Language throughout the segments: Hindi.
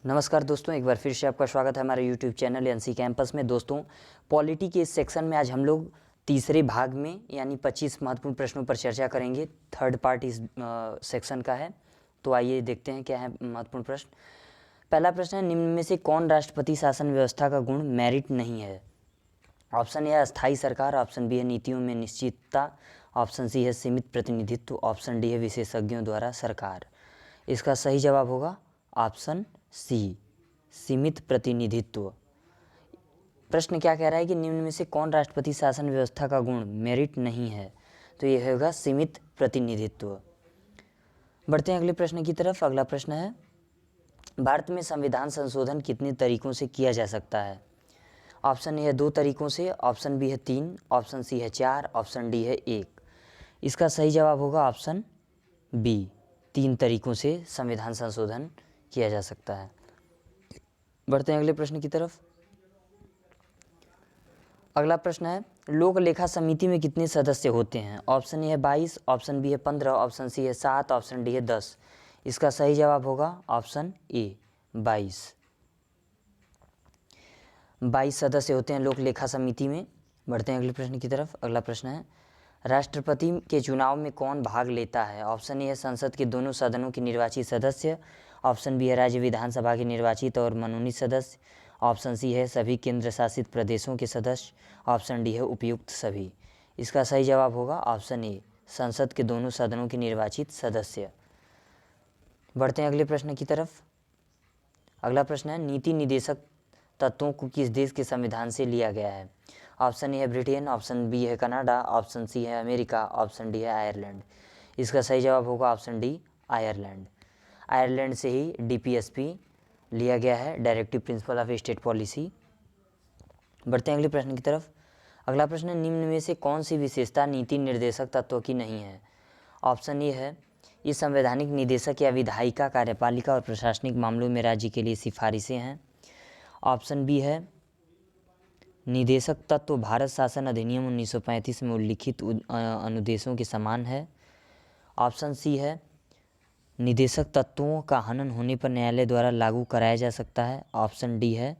नमस्कार दोस्तों, एक बार फिर से आपका स्वागत है हमारे YouTube चैनल एनसी कैंपस में। दोस्तों, पॉलिटी के इस सेक्शन में आज हम लोग तीसरे भाग में यानी 25 महत्वपूर्ण प्रश्नों पर चर्चा करेंगे। थर्ड पार्ट इस सेक्शन का है। तो आइए देखते हैं क्या है महत्वपूर्ण प्रश्न। पहला प्रश्न है, निम्न में से कौन राष्ट्रपति शासन व्यवस्था का गुण मेरिट नहीं है? ऑप्शन ए है अस्थायी सरकार, ऑप्शन बी है नीतियों में निश्चितता, ऑप्शन सी है सीमित प्रतिनिधित्व, ऑप्शन डी है विशेषज्ञों द्वारा सरकार। इसका सही जवाब होगा ऑप्शन सी, सीमित प्रतिनिधित्व। प्रश्न क्या कह रहा है कि निम्न में से कौन राष्ट्रपति शासन व्यवस्था का गुण मेरिट नहीं है? तो यह होगा सीमित प्रतिनिधित्व। बढ़ते हैं अगले प्रश्न की तरफ। अगला प्रश्न है, भारत में संविधान संशोधन कितने तरीकों से किया जा सकता है? ऑप्शन ए है 2 तरीकों से, ऑप्शन बी है 3, ऑप्शन सी है 4, ऑप्शन डी है 1। इसका सही जवाब होगा ऑप्शन बी, 3 तरीकों से संविधान संशोधन किया जा सकता है। बढ़ते हैं अगले प्रश्न की तरफ। अगला प्रश्न है, लोक लेखा समिति में कितने सदस्य होते हैं? ऑप्शन ए है 22, ऑप्शन बी है 15, ऑप्शन सी है 7, ऑप्शन डी है 10। इसका सही जवाब होगा ऑप्शन ए, 22। 22 सदस्य होते हैं लोक लेखा समिति में। बढ़ते हैं अगले प्रश्न की तरफ। अगला प्रश्न है, राष्ट्रपति के चुनाव में कौन भाग लेता है? ऑप्शन ए है संसद के दोनों सदनों के निर्वाचित सदस्य, ऑप्शन बी है राज्य विधानसभा के निर्वाचित और मनोनीत सदस्य, ऑप्शन सी है सभी केंद्र शासित प्रदेशों के सदस्य, ऑप्शन डी है उपयुक्त सभी। इसका सही जवाब होगा ऑप्शन ए, संसद के दोनों सदनों के निर्वाचित सदस्य। बढ़ते हैं अगले प्रश्न की तरफ। अगला प्रश्न है, नीति निदेशक तत्वों को किस देश के संविधान से लिया गया है? ऑप्शन ए है ब्रिटेन, ऑप्शन बी है कनाडा, ऑप्शन सी है अमेरिका, ऑप्शन डी है आयरलैंड। इसका सही जवाब होगा ऑप्शन डी, आयरलैंड। आयरलैंड से ही डीपीएसपी लिया गया है, directive principle of state policy. बढ़ते हैं अगले प्रश्न की तरफ। अगला प्रश्न है, निम्न में से कौन सी विशेषता नीति निर्देशक तत्व की नहीं है? ऑप्शन ए है, ये संवैधानिक निदेशक या विधायिका कार्यपालिका और प्रशासनिक मामलों में राज्य के लिए सिफारिशें हैं। ऑप्शन बी है, निदेशक तत्व भारत शासन अधिनियम 1935 में उल्लिखित अनुदेशों के समान है। ऑप्शन सी है, निदेशक तत्वों का हनन होने पर न्यायालय द्वारा लागू कराया जा सकता है। ऑप्शन डी है,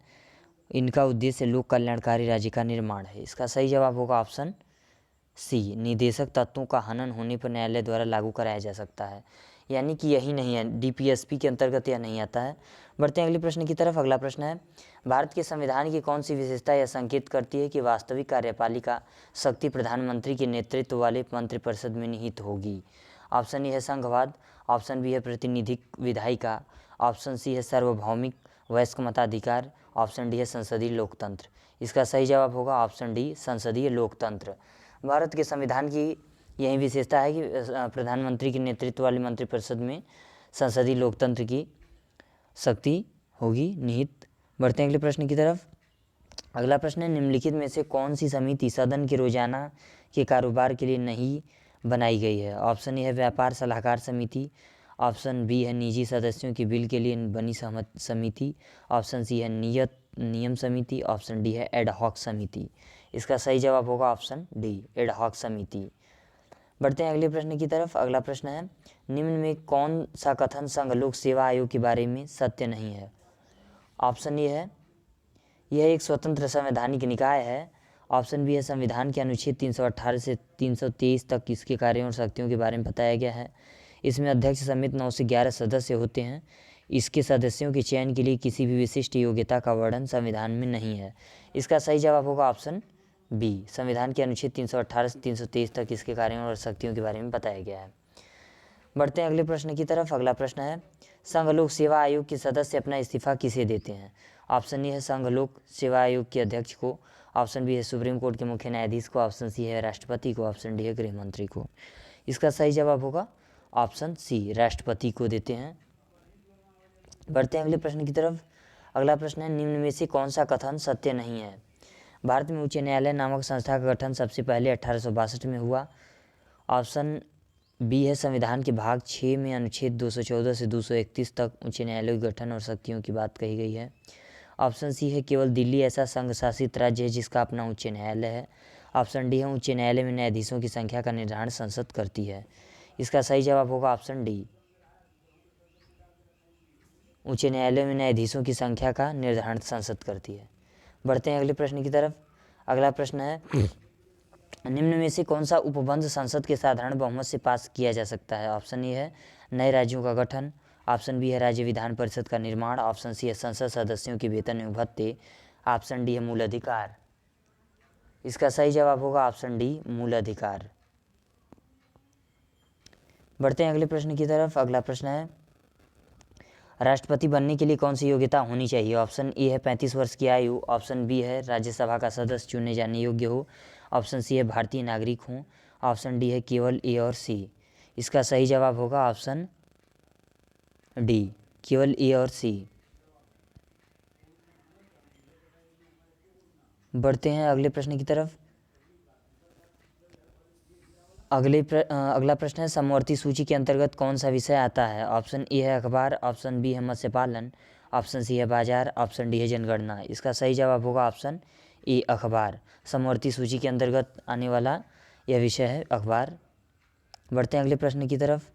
इनका उद्देश्य लोक कल्याणकारी राज्य का निर्माण है। इसका सही जवाब होगा ऑप्शन सी, निदेशक तत्वों का हनन होने पर न्यायालय द्वारा लागू कराया जा सकता है, यानी कि यही नहीं है, डीपीएसपी के अंतर्गत यह नहीं आता है। बढ़ते हैं अगले प्रश्न की तरफ। अगला प्रश्न है, भारत के संविधान की कौन सी विशेषता यह संकेत करती है कि वास्तविक कार्यपालिका शक्ति प्रधानमंत्री के नेतृत्व वाले मंत्रिपरिषद में निहित होगी? ऑप्शन ए है संघवाद, ऑप्शन बी है प्रतिनिधिक विधायिका, ऑप्शन सी है सार्वभौमिक वयस्क मताधिकार, ऑप्शन डी है संसदीय लोकतंत्र। इसका सही जवाब होगा ऑप्शन डी, संसदीय लोकतंत्र। भारत के संविधान की यही विशेषता है कि प्रधानमंत्री के नेतृत्व वाले मंत्रिपरिषद में संसदीय लोकतंत्र की शक्ति होगी निहित। बढ़ते हैं अगले प्रश्न की तरफ। अगला प्रश्न है, निम्नलिखित में से कौन सी समिति सदन के रोजाना के कारोबार के लिए नहीं बनाई गई है? ऑप्शन ए है व्यापार सलाहकार समिति, ऑप्शन बी है निजी सदस्यों के बिल के लिए बनी समिति, ऑप्शन सी है नियम समिति, ऑप्शन डी है एडहॉक समिति। इसका सही जवाब होगा ऑप्शन डी, एडहॉक समिति। बढ़ते हैं अगले प्रश्न की तरफ। अगला प्रश्न है, निम्न में कौन सा कथन संघ लोक सेवा आयोग के बारे में सत्य नहीं है? ऑप्शन ए है, यह एक स्वतंत्र संवैधानिक निकाय है। ऑप्शन बी है, संविधान के अनुच्छेद 318 से 323 तक इसके कार्यों और शक्तियों के बारे में बताया गया है। इसमें अध्यक्ष समेत 9 से 11 सदस्य होते हैं। इसके सदस्यों के चयन के लिए किसी भी विशिष्ट योग्यता का वर्णन संविधान में नहीं है। इसका सही जवाब होगा ऑप्शन बी, संविधान के अनुच्छेद 318 से 323 तक इसके कार्यों और शक्तियों के बारे में बताया गया है। बढ़ते हैं अगले प्रश्न की तरफ। अगला प्रश्न है, संघ लोक सेवा आयोग के सदस्य अपना इस्तीफा किसे देते हैं? ऑप्शन ए है संघ लोक सेवा आयोग के अध्यक्ष को, ऑप्शन बी है सुप्रीम कोर्ट के मुख्य न्यायाधीश को, ऑप्शन सी है राष्ट्रपति को, ऑप्शन डी है गृह मंत्री को। इसका सही जवाब होगा ऑप्शन सी, राष्ट्रपति को देते हैं। बढ़ते हैं अगले प्रश्न की तरफ। अगला प्रश्न है, निम्न में से कौन सा कथन सत्य नहीं है? भारत में उच्च न्यायालय नामक संस्था का गठन सबसे पहले 1862 में हुआ। ऑप्शन बी है, संविधान के भाग 6 में अनुच्छेद 214 से 231 तक उच्च न्यायालय के गठन और शक्तियों की बात कही गई है। ऑप्शन सी है, केवल दिल्ली ऐसा संघ शासित राज्य है जिसका अपना उच्च न्यायालय है। ऑप्शन डी है, उच्च न्यायालय में न्यायाधीशों की संख्या का निर्धारण संसद करती है। इसका सही जवाब होगा ऑप्शन डी, उच्च न्यायालय में न्यायाधीशों की संख्या का निर्धारण संसद करती है। बढ़ते हैं अगले प्रश्न की तरफ। अगला प्रश्न है, निम्न में से कौन सा उपबंध संसद के साधारण बहुमत से पास किया जा सकता है? ऑप्शन ए है नए राज्यों का गठन, ऑप्शन बी है राज्य विधान परिषद का निर्माण, ऑप्शन सी है संसद सदस्यों के वेतन एवं भत्ते, ऑप्शन डी है मूल अधिकार। इसका सही जवाब होगा ऑप्शन डी मूल अधिकार। बढ़ते हैं अगले प्रश्न की तरफ। अगला प्रश्न है, राष्ट्रपति बनने के लिए कौन सी योग्यता होनी चाहिए? ऑप्शन ए है 35 वर्ष की आयु, ऑप्शन बी है राज्यसभा का सदस्य चुने जाने योग्य हो, ऑप्शन सी है भारतीय नागरिक हो, ऑप्शन डी है केवल ए और सी। इसका सही जवाब होगा ऑप्शन डी केवल ए और सी। बढ़ते हैं अगले प्रश्न की तरफ। अगला प्रश्न है, समवर्ती सूची के अंतर्गत कौन सा विषय आता है? ऑप्शन ए है अखबार, ऑप्शन बी है मत्स्य पालन, ऑप्शन सी है बाजार, ऑप्शन डी है जनगणना। इसका सही जवाब होगा ऑप्शन ए अखबार। समवर्ती सूची के अंतर्गत आने वाला यह विषय है अखबार। बढ़ते हैं अगले प्रश्न की तरफ।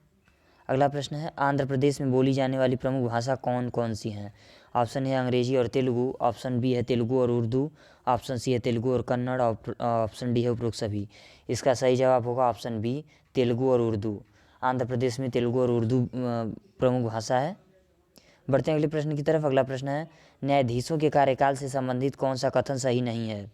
अगला प्रश्न है, आंध्र प्रदेश में बोली जाने वाली प्रमुख भाषा कौन कौन सी हैं? ऑप्शन है अंग्रेजी और तेलुगु, ऑप्शन बी है तेलुगु और उर्दू, ऑप्शन सी है तेलुगु और कन्नड़, ऑप्शन डी है उपरोक्त सभी। इसका सही जवाब होगा ऑप्शन बी तेलुगु और उर्दू। आंध्र प्रदेश में तेलुगु और उर्दू प्रमुख भाषा है। बढ़ते हैं अगले प्रश्न की तरफ। अगला प्रश्न है, न्यायाधीशों के कार्यकाल से संबंधित कौन सा कथन सही नहीं है?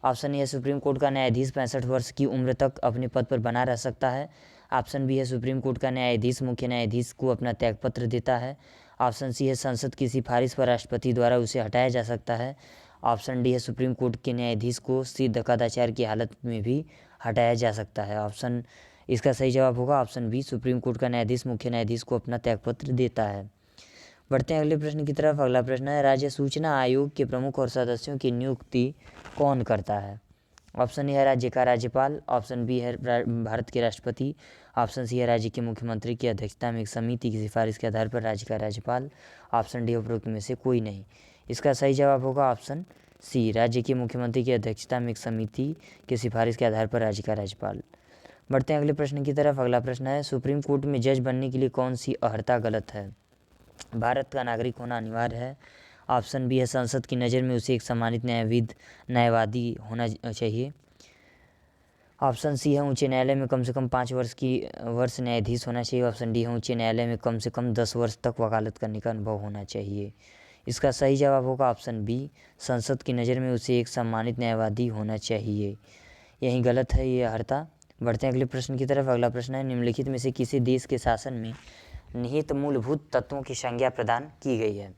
ऑप्शन ए है सुप्रीम कोर्ट का न्यायाधीश 65 वर्ष की उम्र तक अपने पद पर बना रह सकता है, ऑप्शन बी है सुप्रीम कोर्ट का न्यायाधीश मुख्य न्यायाधीश को अपना त्यागपत्र देता है, ऑप्शन सी है संसद की सिफारिश पर राष्ट्रपति द्वारा उसे हटाया जा सकता है, ऑप्शन डी है सुप्रीम कोर्ट के न्यायाधीश को सिद्ध कदाचार की हालत में भी हटाया जा सकता है। इसका सही जवाब होगा ऑप्शन बी सुप्रीम कोर्ट का न्यायाधीश मुख्य न्यायाधीश को अपना त्यागपत्र देता है। बढ़ते हैं अगले प्रश्न की तरफ। अगला प्रश्न है, राज्य सूचना आयोग के प्रमुख और सदस्यों की नियुक्ति कौन करता है? ऑप्शन ए है राज्य का राज्यपाल, ऑप्शन बी है भारत के राष्ट्रपति, ऑप्शन सी है राज्य के मुख्यमंत्री की अध्यक्षता में एक समिति की सिफारिश के आधार पर राज्य का राज्यपाल, ऑप्शन डी उपरोक्त में से कोई नहीं। इसका सही जवाब होगा ऑप्शन सी राज्य के मुख्यमंत्री की अध्यक्षता में एक समिति की सिफारिश के आधार पर राज्य का राज्यपाल। बढ़ते हैं अगले प्रश्न की तरफ। अगला प्रश्न है, सुप्रीम कोर्ट में जज बनने के लिए कौन सी अर्हता गलत है? भारत का नागरिक होना अनिवार्य है, ऑप्शन बी है संसद की नज़र में उसे एक सम्मानित न्यायविद न्यायवादी होना चाहिए, ऑप्शन सी है उच्च न्यायालय में कम से कम 5 वर्ष न्यायाधीश होना चाहिए, ऑप्शन डी है उच्च न्यायालय में कम से कम 10 वर्ष तक वकालत करने का अनुभव होना चाहिए। इसका सही जवाब होगा ऑप्शन बी संसद की नज़र में उसे एक सम्मानित न्यायवादी होना चाहिए। यही गलत है ये अर्हता। बढ़ते हैं अगले प्रश्न की तरफ। अगला प्रश्न है, निम्नलिखित में से किसी देश के शासन में निहित मूलभूत तत्वों की संज्ञा प्रदान की गई है?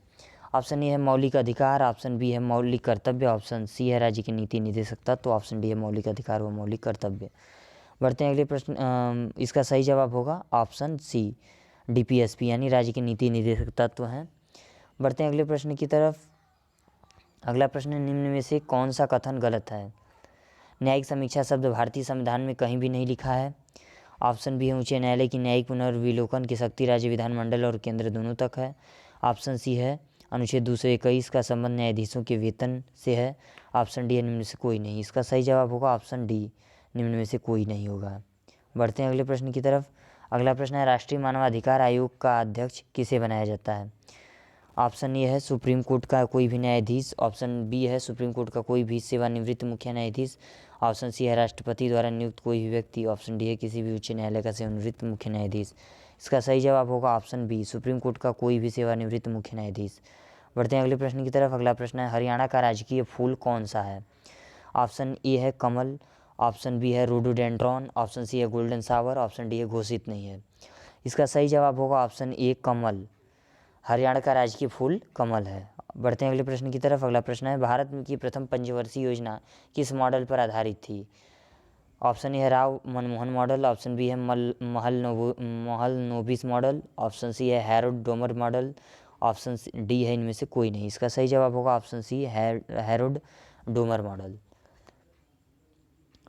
ऑप्शन ए है मौलिक अधिकार, ऑप्शन बी है मौलिक कर्तव्य, ऑप्शन सी है राज्य की नीति निर्देशक तत्व, ऑप्शन डी है मौलिक अधिकार व मौलिक कर्तव्य। बढ़ते हैं अगले प्रश्न। इसका सही जवाब होगा ऑप्शन सी डीपीएसपी यानी राज्य की नीति निर्देशक तत्व हैं। बढ़ते हैं अगले प्रश्न की तरफ। अगला प्रश्न, निम्न में से कौन सा कथन गलत है? न्यायिक समीक्षा शब्द भारतीय संविधान में कहीं भी नहीं लिखा है, ऑप्शन बी है उच्च न्यायालय की न्यायिक पुनर्विलोकन की शक्ति राज्य विधानमंडल और केंद्र दोनों तक है, ऑप्शन सी है अनुच्छेद 221 का संबंध न्यायाधीशों के वेतन से है, ऑप्शन डी है निम्न में से कोई नहीं। इसका सही जवाब होगा ऑप्शन डी निम्न में से कोई नहीं होगा। बढ़ते हैं अगले प्रश्न की तरफ। अगला प्रश्न है, राष्ट्रीय मानवाधिकार आयोग का अध्यक्ष किसे बनाया जाता है? ऑप्शन ए है सुप्रीम कोर्ट का कोई भी न्यायाधीश, ऑप्शन बी है सुप्रीम कोर्ट का कोई भी सेवानिवृत्त मुख्य न्यायाधीश, ऑप्शन सी है राष्ट्रपति द्वारा नियुक्त कोई भी व्यक्ति, ऑप्शन डी है किसी भी उच्च न्यायालय का सेवानिवृत्त मुख्य न्यायाधीश। इसका सही जवाब होगा ऑप्शन बी सुप्रीम कोर्ट का कोई भी सेवानिवृत्त मुख्य न्यायाधीश। बढ़ते हैं अगले प्रश्न की तरफ। अगला प्रश्न है, हरियाणा का राजकीय फूल कौन सा है? ऑप्शन ए है कमल, ऑप्शन बी है रोडोडेंड्रॉन, ऑप्शन सी है गोल्डन शावर, ऑप्शन डी है घोषित नहीं है। इसका सही जवाब होगा ऑप्शन ए कमल। हरियाणा का राजकीय फूल कमल है। बढ़ते हैं अगले प्रश्न की तरफ। अगला प्रश्न है, भारत की प्रथम पंचवर्षीय योजना किस मॉडल पर आधारित थी? ऑप्शन ए है Rao Manmohan model, option B है Mahalanobis model, option C है Harrod Domar model, option D है इनमें से कोई नहीं। इसका सही जवाब होगा option C Harrod Domar model.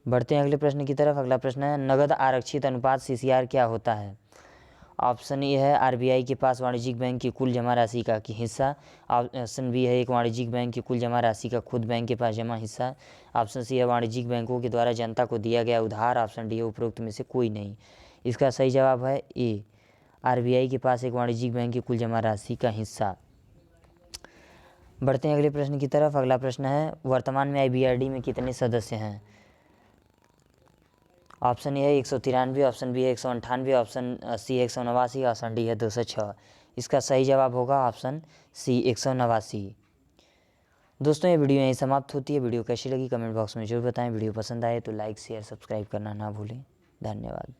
बढ़ते हैं अगले प्रश्न की तरफ। अगला प्रश्न है, नगद आरक्षित अनुपात सीसीआर क्या होता है? ऑप्शन ए है आरबीआई के पास वाणिज्यिक बैंक की कुल जमा राशि का हिस्सा, ऑप्शन बी है एक वाणिज्यिक बैंक की कुल जमा राशि का खुद बैंक के पास जमा हिस्सा, ऑप्शन सी है वाणिज्यिक बैंकों के द्वारा जनता को दिया गया उधार, ऑप्शन डी है उपरोक्त में से कोई नहीं। इसका सही जवाब है ए आरबीआई के पास एक वाणिज्यिक बैंक की कुल जमा राशि का हिस्सा। बढ़ते हैं अगले प्रश्न की तरफ। अगला प्रश्न है, वर्तमान में आईबीआरडी में कितने सदस्य हैं? ऑप्शन ए है 193, ऑप्शन बी है 198, ऑप्शन सी है 189, ऑप्शन डी है 206। इसका सही जवाब होगा ऑप्शन सी 189। दोस्तों ये वीडियो यहीं समाप्त होती है। वीडियो कैसी लगी कमेंट बॉक्स में जरूर बताएं। वीडियो पसंद आए तो लाइक शेयर सब्सक्राइब करना ना भूलें। धन्यवाद।